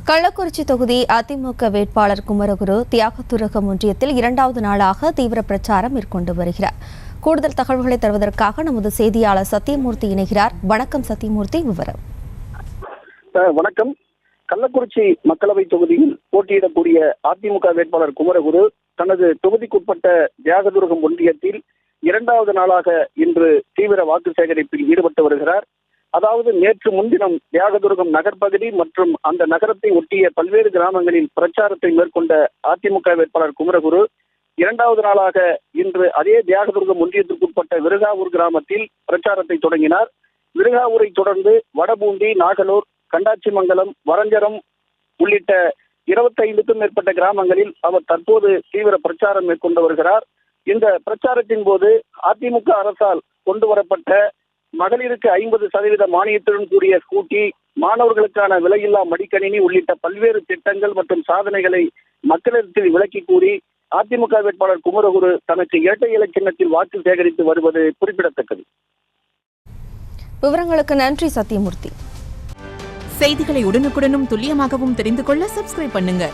கள்ளக்குறிச்சி தொகுதி அதிமுக வேட்பாளர் குமரகுரு தியாகதுருகம் ஒன்றியத்தில் இரண்டாவது நாளாக தீவிர பிரச்சாரம் மேற்கொண்டு வருகிறார். கூடுதல் தகவல்களை தருவதற்காக நமது செய்தியாளர் சத்தியமூர்த்தி இணைகிறார். வணக்கம் சத்தியமூர்த்தி, விவரம். வணக்கம். கள்ளக்குறிச்சி மக்களவை தொகுதியில் போட்டியிடக்கூடிய அதிமுக வேட்பாளர் குமரகுரு தனது தொகுதிக்குட்பட்ட தியாகதுருகம் ஒன்றியத்தில் இரண்டாவது நாளாக இன்று தீவிர வாக்கு சேகரிப்பில் ஈடுபட்டு வருகிறார். அதாவது நேற்று முன்தினம் தியாகதுருகம் நகர்பகுதி மற்றும் அந்த நகரத்தை ஒட்டிய பல்வேறு கிராமங்களில் பிரச்சாரத்தை மேற்கொண்ட அதிமுக வேட்பாளர் குமரகுரு இரண்டாவது நாளாக இன்று அதே தியாகதுருகம் ஒன்றியத்திற்குட்பட்ட விருகாவூர் கிராமத்தில் பிரச்சாரத்தை தொடங்கினார். விருகாவூரை தொடர்ந்து வடபூண்டி, நாகலூர், கண்டாச்சிமங்கலம், வரஞ்சரம் உள்ளிட்ட 25க்கும் மேற்பட்ட கிராமங்களில் அவர் தற்போது தீவிர பிரச்சாரம் மேற்கொண்டு வருகிறார். இந்த பிரச்சாரத்தின் போது அதிமுக அரசால் கொண்டு வரப்பட்ட மகளிருக்கு 50% மானியத்துடன் கூடிய ஸ்கூட்டி, மாணவர்களுக்கான விலையில்லா மடிக்கணினி உள்ளிட்ட பல்வேறு திட்டங்கள் மற்றும் சாதனைகளை மக்களிடத்தில் விளக்கி கூறி அதிமுக வேட்பாளர் குமரகுரு தனக்கு இரட்டை இலை சின்னத்தில் வாக்கு சேகரித்து வருவது குறிப்பிடத்தக்கது. விவரங்களுக்கு நன்றி சத்தியமூர்த்தி. செய்திகளை உடனுக்குடனும் துல்லியமாகவும் தெரிந்து கொள்ள சப்ஸ்கிரைப் பண்ணுங்க.